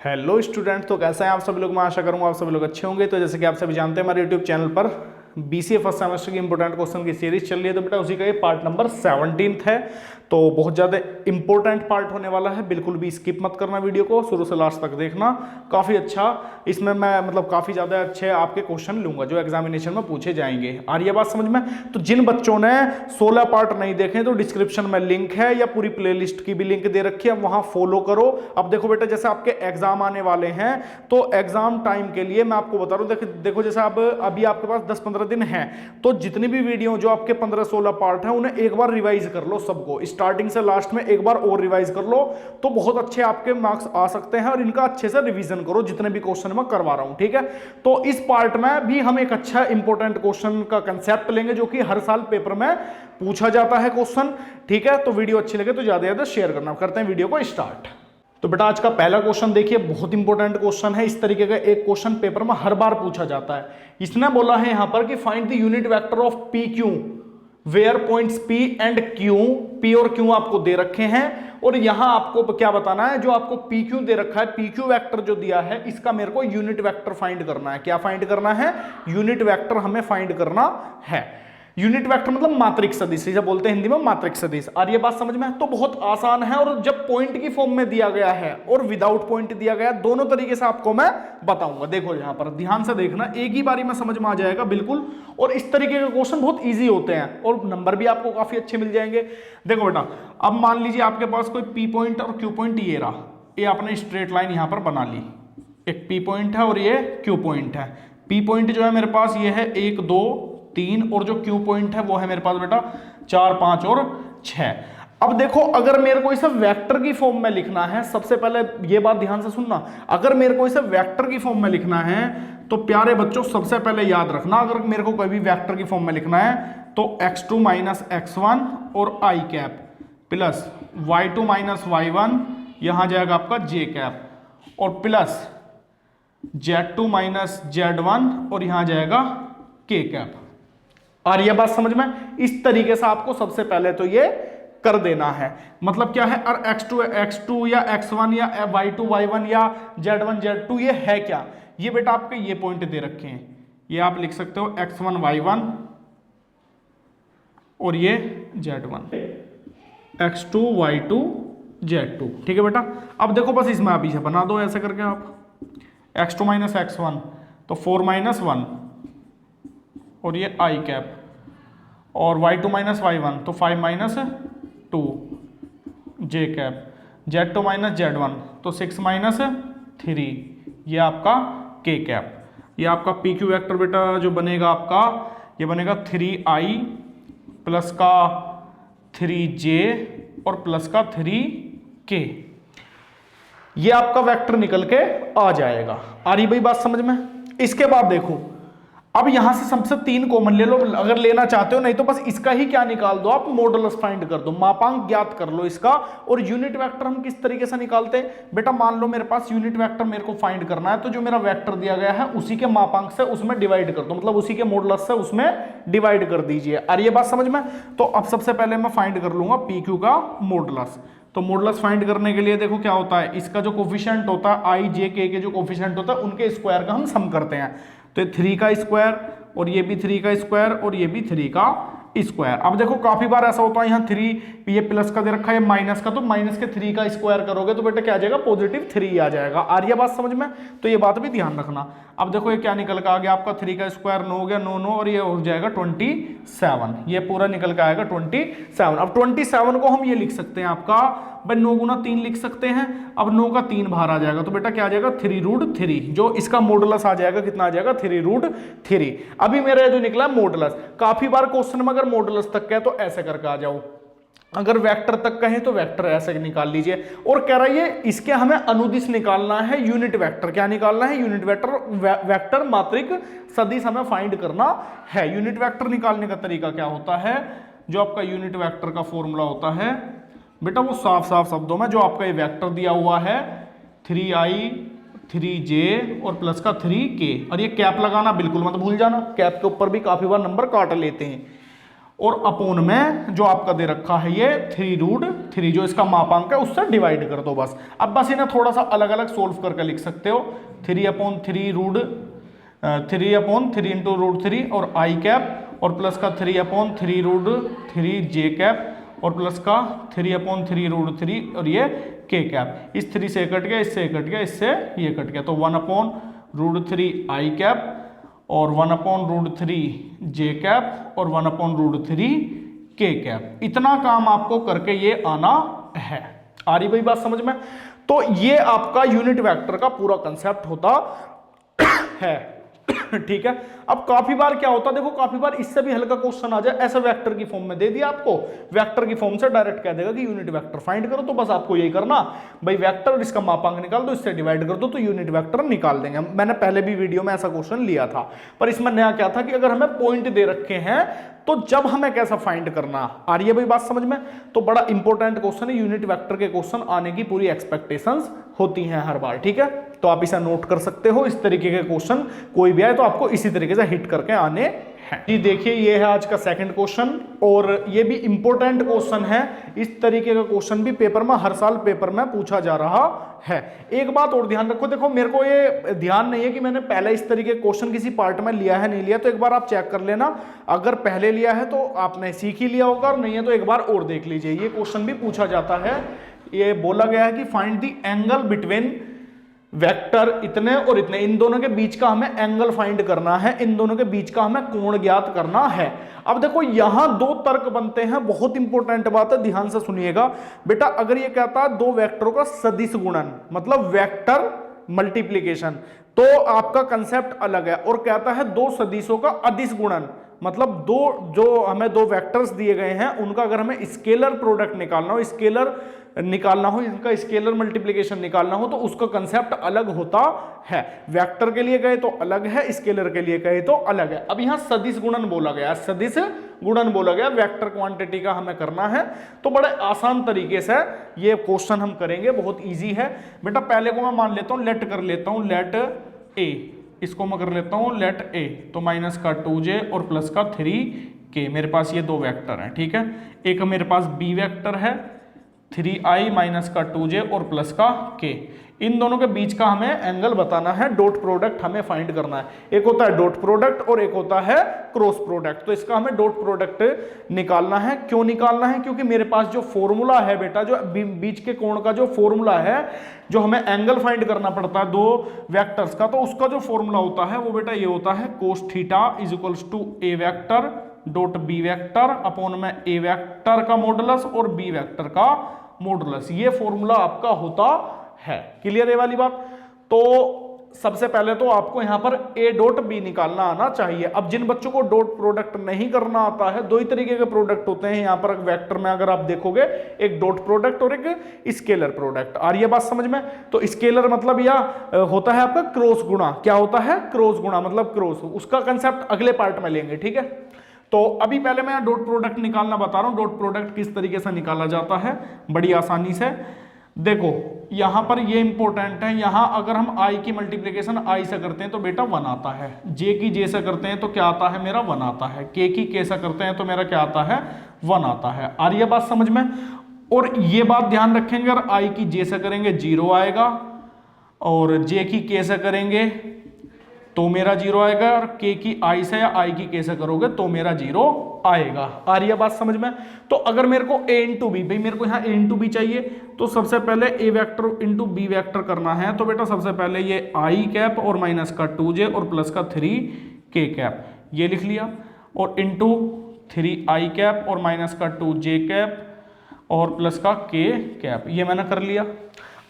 Hello student, तो कैसे हैं आप सभी लोग। मैं आशा करूंगा आप सभी लोग अच्छे होंगे। तो जैसे कि आप सभी जानते हैं, हमारे यूट्यूब चैनल पर बीसीए फर्स्ट सेमेस्टर की इंपॉर्टेंट क्वेश्चन की सीरीज चल रही है। तो बेटा उसी का ये पार्ट नंबर 17 है। तो बहुत ज़्यादा इंपॉर्टेंट पार्ट होने वाला है, बिल्कुल भी स्किप मत करना, वीडियो को शुरू से लास्ट तक देखना। काफ़ी अच्छा इसमें मैं काफ़ी ज़्यादा अच्छे आपके क्वेश्चन लूंगा जो एग्जामिनेशन में पूछे जाएंगे। आ रही है बात समझ में। तो जिन बच्चों ने 16 पार्ट नहीं देखे तो डिस्क्रिप्शन में लिंक है या पूरी प्लेलिस्ट की भी लिंक दे रखी है, वहां फॉलो करो। अब देखो बेटा, जैसे आपके एग्जाम आने वाले हैं तो एग्जाम टाइम के लिए मैं आपको बता रहा हूं, देखो जैसे अब अभी आपके पास 10-15 दिन है, तो जितनी भी वीडियो जो आपके 15-16 पार्ट हैं उन्हें एक बार रिवाइज कर लो, सबको स्टार्टिंग से लास्ट में एक बार और रिवाइज कर लो, तो बहुत अच्छे आपके मार्क्स आ सकते हैं। और इनका अच्छे से रिवीजन करो जितने भी क्वेश्चन मैं करवा रहा हूं, ठीक है। तो इस पार्ट में भी हम एक अच्छा इंपॉर्टेंट क्वेश्चन का कंसेप्ट लेंगे जो कि हर साल पेपर में पूछा जाता है क्वेश्चन, ठीक है। तो वीडियो अच्छी लगे तो ज्यादा ज्यादा शेयर करना। करते हैं वीडियो को स्टार्ट। तो बेटा आज का पहला क्वेश्चन देखिए, बहुत इंपॉर्टेंट क्वेश्चन है। इस तरीके का एक क्वेश्चन पेपर में हर बार पूछा जाता है। इसने बोला है यहां पर कि find the unit vector of P Q where points P and Q, P और Q आपको दे रखे हैं और यहां आपको क्या बताना है, जो आपको PQ दे रखा है, PQ वेक्टर जो दिया है, इसका मेरे को यूनिट वेक्टर फाइंड करना है। क्या फाइंड करना है? यूनिट वेक्टर हमें फाइंड करना है। यूनिट वेक्टर मतलब मात्रिक सदिश, जब बोलते हैं हिंदी में मात्रिक सदिश। और ये बात समझ में है तो बहुत आसान है। और जब पॉइंट की फॉर्म में दिया गया है और विदाउट पॉइंट दिया गया है, दोनों तरीके से आपको मैं बताऊंगा। देखो यहां पर ध्यान से देखना, एक ही बारी में समझ में आ जाएगा बिल्कुल। और इस तरीके के क्वेश्चन बहुत इजी होते हैं और नंबर भी आपको काफी अच्छे मिल जाएंगे। देखो बेटा, अब मान लीजिए आपके पास कोई पी पॉइंट और क्यू पॉइंट ये रहा, ये आपने स्ट्रेट लाइन यहां पर बना ली। एक पी पॉइंट है और ये क्यू पॉइंट है। पी पॉइंट जो है मेरे पास ये है 1 2 3 और जो क्यू पॉइंट है वो है मेरे पास बेटा 4 5 और 6। अब देखो, अगर मेरे को इसे वेक्टर की फॉर्म में लिखना है, सबसे पहले ये बात ध्यान से सुनना, अगर मेरे को इसे वेक्टर की फॉर्म में लिखना है तो प्यारे बच्चों सबसे पहले याद रखना, अगर मेरे को कोई भी वेक्टर की फॉर्म में लिखना है तो x2 माइनस x1 और i cap plus y2 minus y1, यहां जाएगा आपका j कैप, और प्लस z2 माइनस z1 और यहां जाएगा k कैप। और यह बात समझ में, इस तरीके से आपको सबसे पहले तो ये कर देना है। मतलब क्या है, और x2 या x1 या y2 y1 या z1 z2 ये है क्या, ये बेटा आपके ये पॉइंट दे रखे हैं, ये आप लिख सकते हो x1 y1 और ये z1, x2 y2 z2, ठीक है बेटा। अब देखो बस इसमें आप इसे बना दो ऐसे करके, आप x2 माइनस x1 तो 4 माइनस 1 और ये i कैप, और y2 माइनस y1 तो 5 minus 2 j cap, z2 minus z1 तो 6 माइनस 3, ये आपका k कैप। ये आपका पी क्यू वैक्टर बेटा जो बनेगा आपका, ये बनेगा 3i प्लस का 3j और प्लस का 3k। ये आपका वेक्टर निकल के आ जाएगा। आ रही भाई बात समझ में। इसके बाद देखो, अब यहां से सबसे 3 कॉमन ले लो अगर लेना चाहते हो, नहीं तो बस इसका ही क्या निकाल दो आप, मॉडुलस फाइंड कर दो, मापांक ज्ञात कर लो इसका। और यूनिट वेक्टर हम किस तरीके से निकालते हैं बेटा, मान लो मेरे पास यूनिट वेक्टर मेरे को फाइंड करना है, तो जो मेरा वेक्टर दिया गया है उसी के मापांक से उसमें डिवाइड कर दो, मतलब उसी के मॉडुलस से उसमें डिवाइड कर दीजिए। और ये बात समझ में। तो अब सबसे पहले मैं फाइंड कर लूंगा पी क्यू का मॉडुलस। तो मॉडुलस फाइंड करने के लिए देखो क्या होता है, इसका जो कोफिशिएंट होता है आई जे के जो कोफिशिएंट होता है उनके स्क्वायर का हम सम करते हैं। तो 3 का स्क्वायर और ये भी 3 का स्क्वायर और ये भी 3 का स्क्वायर। अब देखो काफी बार ऐसा होता है, यहाँ 3 ये प्लस का दे रखा है माइनस का, तो माइनस के 3 का स्क्वायर करोगे तो बेटा क्या आ जाएगा, पॉजिटिव 3 आ जाएगा। आ रही है बात समझ में। तो ये बात भी ध्यान रखना। अब देखो ये क्या निकल के आ गया आपका, 3 का स्क्वायर 9 हो गया, 9 9 और ये हो जाएगा 27, ये पूरा निकल के आएगा 27। अब 27 को हम ये लिख सकते हैं आपका भाई 9 गुना 3 लिख सकते हैं। अब 9 का 3 बाहर आ जाएगा तो बेटा क्या आ जाएगा 3√3, जो इसका मॉडुलस आ जाएगा कितना आ जाएगा 3√3। अभी मेरा जो निकला मॉडुलस, काफी बार क्वेश्चन में अगर मॉडुलस तक कहे तो ऐसे करके आ जाओ, अगर वेक्टर तक कहे तो वेक्टर ऐसे निकाल लीजिए। और कह रही है इसके हमें अनुदिश निकालना है यूनिट वेक्टर। क्या निकालना है? यूनिट वेक्टर, वेक्टर मात्रिक सदिश हमें फाइंड करना है। यूनिट वेक्टर निकालने का तरीका क्या होता है, जो आपका यूनिट वेक्टर का फॉर्मूला होता है बेटा वो साफ साफ शब्दों में, जो आपका ये वेक्टर दिया हुआ है 3i 3j और प्लस का 3k, और ये कैप लगाना बिल्कुल मत भूल जाना, कैप के ऊपर भी काफी बार नंबर काट लेते हैं। और अपोन में जो आपका दे रखा है ये 3√3 जो इसका मापांक है उससे डिवाइड कर दो बस। अब बस इन्हें थोड़ा सा अलग अलग सोल्व करके लिख सकते हो। 3/3 इंटू √3 और आई कैप और प्लस का 3/3√3 जे कैप और प्लस का 3/3√3 और ये के कैप। इस 3 से कट गया, इससे कट गया, इससे ये कट गया, तो 1/√3 आई कैप और 1/√3 जे कैप और 1/√3 के कैप। इतना काम आपको करके ये आना है। आ रही भाई बात समझ में? तो ये आपका यूनिट वेक्टर का पूरा कंसेप्ट होता है। ठीक है। अब काफी बार क्या होता है, देखो काफी बार इससे भी हल्का क्वेश्चन आ जाए, ऐसा वेक्टर की फॉर्म में दे दिया आपको, वेक्टर की फॉर्म से डायरेक्ट कह देगा कि यूनिट वेक्टर फाइंड करो, तो बस आपको यही करना भाई, वेक्टर और इसका मापांक निकाल दो, इससे डिवाइड कर दो तो यूनिट वेक्टर निकाल देंगे। मैंने पहले भी वीडियो में ऐसा क्वेश्चन लिया था, पर इसमें नया क्या था कि अगर हमें पॉइंट दे रखे हैं तो जब हमें कैसा फाइंड करना। आ रही है भाई बात समझ में? तो बड़ा इंपॉर्टेंट क्वेश्चन है, यूनिट वेक्टर के क्वेश्चन आने की पूरी एक्सपेक्टेशंस होती हैं हर बार। ठीक है, तो आप इसे नोट कर सकते हो। इस तरीके के क्वेश्चन कोई भी आए तो आपको इसी तरीके से हिट करके आने हैं। जी देखिए, ये है आज का सेकंड क्वेश्चन और ये भी इंपॉर्टेंट क्वेश्चन है। इस तरीके का क्वेश्चन भी पेपर में हर साल पेपर में पूछा जा रहा है। एक बात और ध्यान रखो, देखो मेरे को ये ध्यान नहीं है कि मैंने पहले इस तरीके का क्वेश्चन किसी पार्ट में लिया है नहीं लिया, तो एक बार आप चेक कर लेना। अगर पहले लिया है तो आपने सीख ही लिया होगा, और नहीं है तो एक बार और देख लीजिए। ये क्वेश्चन भी पूछा जाता है। ये बोला गया है कि find the angle between vector इतने और इतने, इन दोनों के बीच का हमें एंगल फाइंड करना है, इन दोनों के बीच का हमें कोण ज्ञात करना है। अब देखो यहां दो तर्क बनते हैं, बहुत इंपॉर्टेंट बात है, ध्यान से सुनिएगा बेटा। अगर ये कहता है दो वेक्टरों का सदिश गुणन मतलब वेक्टर मल्टीप्लीकेशन, तो आपका कंसेप्ट अलग है। और कहता है दो सदिशों का अदिश गुणन मतलब दो जो हमें दो वेक्टर्स दिए गए हैं उनका अगर हमें स्केलर प्रोडक्ट निकालना हो, स्केलर निकालना हो, इनका स्केलर मल्टीप्लिकेशन निकालना हो, तो उसका कंसेप्ट अलग होता है। वेक्टर के लिए गए तो अलग है, स्केलर के लिए गए तो अलग है। अब यहां सदिश गुणन बोला गया, सदिश गुणन बोला गया, वेक्टर क्वांटिटी का हमें करना है। तो बड़े आसान तरीके से ये क्वेश्चन हम करेंगे, बहुत ईजी है बेटा। पहले को मैं मान लेता हूं, लेट कर लेता हूं, लेट ए, इसको मैं कर लेता हूं लेट ए, तो माइनस का 2j और प्लस का 3k। मेरे पास ये दो वेक्टर हैं, ठीक है। एक मेरे पास बी वेक्टर है 3i माइनस का 2j और प्लस का k। इन दोनों के बीच का हमें एंगल बताना है, डॉट प्रोडक्ट हमें फाइंड करना है। एक होता है डॉट प्रोडक्ट और एक होता है क्रॉस प्रोडक्ट। तो इसका हमें डॉट प्रोडक्ट निकालना है। क्यों निकालना है? क्योंकि मेरे पास जो फॉर्मूला है बेटा, जो बीच के कोण का जो फॉर्मूला है, जो हमें एंगल फाइंड करना पड़ता है दो वेक्टर्स का, तो उसका जो फॉर्मूला होता है वो बेटा ये होता है cos theta is equals to A vector dot B vector upon में ए वेक्टर का मॉडुलस और बी वेक्टर का मॉडुलस। ये फॉर्मूला आपका होता है। क्लियर है वाली बात? तो सबसे पहले तो आपको यहां पर ए डॉट बी निकालना आना चाहिए। अब जिन बच्चों को डॉट प्रोडक्ट नहीं करना आता है, दो ही तरीके के प्रोडक्ट होते हैं यहां पर वेक्टर में, अगर आप देखोगे एक डॉट प्रोडक्ट और एक स्केलर प्रोडक्ट। आ रही है बात समझ में? तो स्केलर मतलब या होता है आपका क्रॉस गुणा। क्या होता है? क्रॉस गुणा मतलब क्रॉस। उसका कंसेप्ट अगले पार्ट में लेंगे, ठीक है। तो अभी पहले मैं डॉट प्रोडक्ट निकालना बता रहा हूं। डॉट प्रोडक्ट किस तरीके से निकाला जाता है, बड़ी आसानी से। देखो यहां पर ये इंपॉर्टेंट है, यहां अगर हम i की मल्टीप्लिकेशन i से करते हैं तो बेटा 1 आता है, j की j से करते हैं तो क्या आता है मेरा 1 आता है, k की k से करते हैं तो मेरा क्या आता है 1 आता है। आ रही है बात समझ में? और ये बात ध्यान रखेंगे, अगर i की j से करेंगे 0 आएगा और j की k से करेंगे तो मेरा 0 आएगा, और k की i से या i की k से करोगे तो मेरा 0 आएगा। आ रही है बात समझ में? तो अगर मेरे को a इंटू बी, भाई मेरे को यहाँ a इंटू बी चाहिए, तो सबसे पहले a vector into B vector करना है। तो बेटा सबसे पहले ये i कैप और माइनस का 2j और प्लस का 3k कैप, ये लिख लिया, और इंटू 3i कैप और माइनस का 2j कैप और प्लस का k कैप, ये मैंने कर लिया।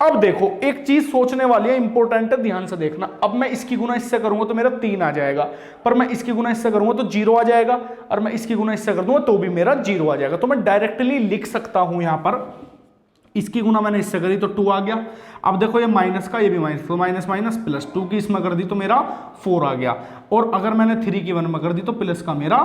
अब देखो एक चीज सोचने वाली है, इंपॉर्टेंट है, ध्यान से देखना। अब मैं इसकी गुना इससे करूंगा तो मेरा 3 आ जाएगा, पर मैं इसकी गुना इससे करूंगा तो 0 आ जाएगा, और मैं इसकी गुना इससे कर दूंगा तो भी मेरा 0 आ जाएगा। तो मैं डायरेक्टली लिख सकता हूं यहां पर, इसकी गुना मैंने इससे करी तो 2 आ गया। अब देखो ये माइनस का, ये भी माइनस, तो माइनस माइनस प्लस, 2 की इसमें कर दी तो मेरा 4 आ गया, और अगर मैंने 3 की 1 में कर दी तो प्लस का मेरा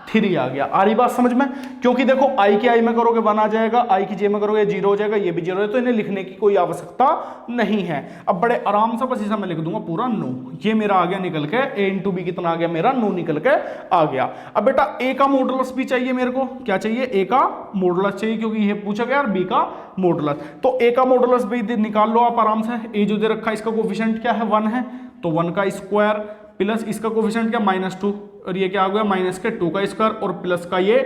3 आ गया। आ रही बात समझ में? क्योंकि देखो i की i में करोगे 1 आ जाएगा, i की j में करोगे 0 हो जाएगा, ये भी 0 है, तो इन्हें लिखने की कोई आवश्यकता नहीं है। अब बड़े आराम से बस इसे मैं लिख दूंगा पूरा 9, ये मेरा आ गया निकल के a इंटू बी कितना आ गया मेरा 9 निकल के आ गया। अब बेटा a का मॉडुलस भी चाहिए मेरे को, क्या चाहिए? a का मॉडुलस चाहिए, क्योंकि ये पूछा गया b का मॉडुलस, तो a का मॉडुलस भी निकाल लो आप आराम से। a जो दे रखा है इसका कोफिशिएंट क्या है? 1 है, तो 1 का स्क्वायर प्लस इसका कोफिशिएंट क्या? -2, और ये क्या आ गया? -2 का स्क्वायर और प्लस का ये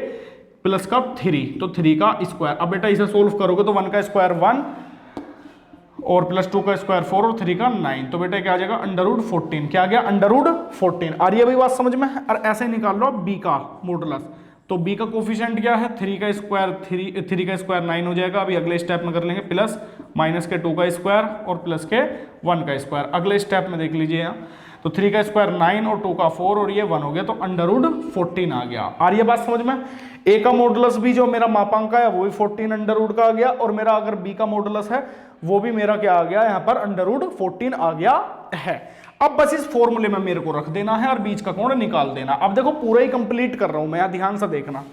प्लस का 3, तो 3 का स्क्वायर। अब बेटा इसे सोल्व करोगे तो 1 का स्क्वायर 1 और प्लस 2 का स्क्वायर 4 और 3 का 9, तो बेटा क्या आ जाएगा? √14। क्या आ गया? √14। आ रही है भाई बात समझ में? और ऐसे निकाल लो b का मॉडुलस, तो b का कोफिशिएंट क्या है? 3 का स्क्वायर 3 का स्क्वायर 9 हो जाएगा। अभी अगले स्टेप में कर लेंगे, प्लस माइनस के 2 का स्क्वायर और प्लस के 1 का स्क्वायर। अगले स्टेप में देख लीजिए यहाँ, तो 3 का स्क्वायर 9 और 2 का 4 और ये 1 हो गया, तो √14 आ गया। आ रही है बात समझ में? a का मॉडुलस भी जो मेरा मापांक है वो भी 14 अंडर का आ गया, और मेरा अगर b का मॉडुलस है वो भी मेरा क्या आ गया यहाँ पर? √14 आ गया है। अब बस इस फॉर्मूले में मेरे को रख देना है और बीच का कोण निकाल देना। अब देखो पूरा ही कंप्लीट कर रहा हूं मैं, ध्यान से देखना।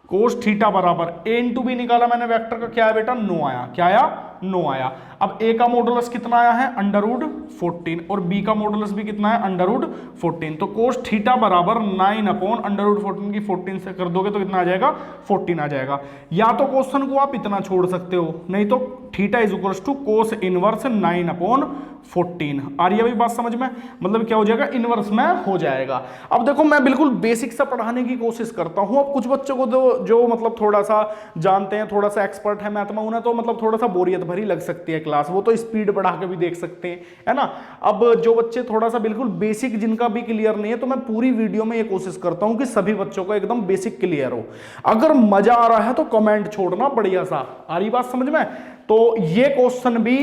कोस थीटा बराबर a इंटू बी निकाला मैंने, वेक्टर का क्या है बेटा? 9 आया। क्या आया? 9 आया। अब a का मॉडुलस कितना आया है? √14, और b का मॉडुलस भी कितना है? √14। तो कोस थीटा बराबर 9 अपॉन √14 की 14 से कर दोगे तो कितना आ जाएगा? 14 आ जाएगा। या तो क्वेश्चन को आप इतना छोड़ सकते हो, नहीं तो theta is equals to cos inverse 9 upon 14। आ रही है भाई बात समझ में? मतलब क्या हो जाएगा? इनवर्स में हो जाएगा। अब देखो मैं बिल्कुल बेसिक सा पढ़ाने की कोशिश करता हूं। अब कुछ बच्चों को जो मतलब थोड़ा सा जानते हैं, थोड़ा सा एक्सपर्ट है मैथ में, उन्हें तो मतलब थोड़ा सा बोरियत भरी लग सकती है क्लास, वो तो स्पीड बढ़ा के भी देख सकते हैं, है ना। अब जो बच्चे थोड़ा सा बिल्कुल बेसिक जिनका भी क्लियर नहीं है, तो मैं पूरी वीडियो में ये कोशिश करता हूं कि सभी बच्चों को एकदम बेसिक क्लियर हो। अगर मजा आ रहा है तो कमेंट छोड़ना बढ़िया सा। आ रही बात समझ में? तो ये क्वेश्चन भी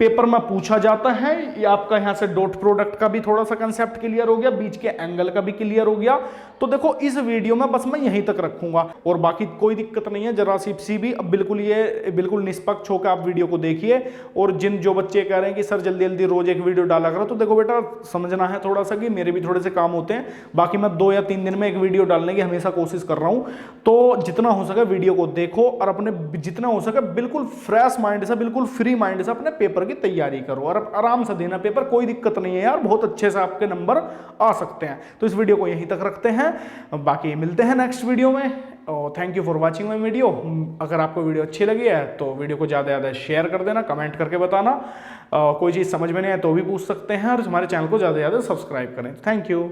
पेपर में पूछा जाता है। ये आपका यहां से डॉट प्रोडक्ट का भी थोड़ा सा कंसेप्ट क्लियर हो गया, बीच के एंगल का भी क्लियर हो गया। तो देखो इस वीडियो में बस मैं यहीं तक रखूंगा, और बाकी कोई दिक्कत नहीं है जरा सी भी। अब बिल्कुल ये बिल्कुल निष्पक्ष होकर आप वीडियो को देखिए। और जो बच्चे कह रहे हैं कि सर जल्दी जल्दी रोज एक वीडियो डाला करो, तो देखो बेटा समझना है थोड़ा सा कि मेरे भी थोड़े से काम होते हैं। बाकी मैं 2 या 3 दिन में एक वीडियो डालने की हमेशा कोशिश कर रहा हूं। तो जितना हो सके वीडियो को देखो, और अपने जितना हो सके बिल्कुल फ्रेश माइंड से, बिल्कुल फ्री माइंड से अपने पेपर की तैयारी करो, और आराम से देना पेपर, कोई दिक्कत नहीं है यार, बहुत अच्छे से आपके नंबर आ सकते हैं। तो इस वीडियो को यहीं तक रखते हैं, बाकी मिलते हैं नेक्स्ट वीडियो में। और thank you for watching my video. अगर आपको वीडियो अच्छी लगी है तो वीडियो को ज़्यादा से ज़्यादा शेयर कर देना, कमेंट करके बताना। कोई चीज़ समझ में नहीं आए तो भी पूछ सकते हैं, और हमारे चैनल को ज़्यादा से ज़्यादा सब्सक्राइब करें। Thank you.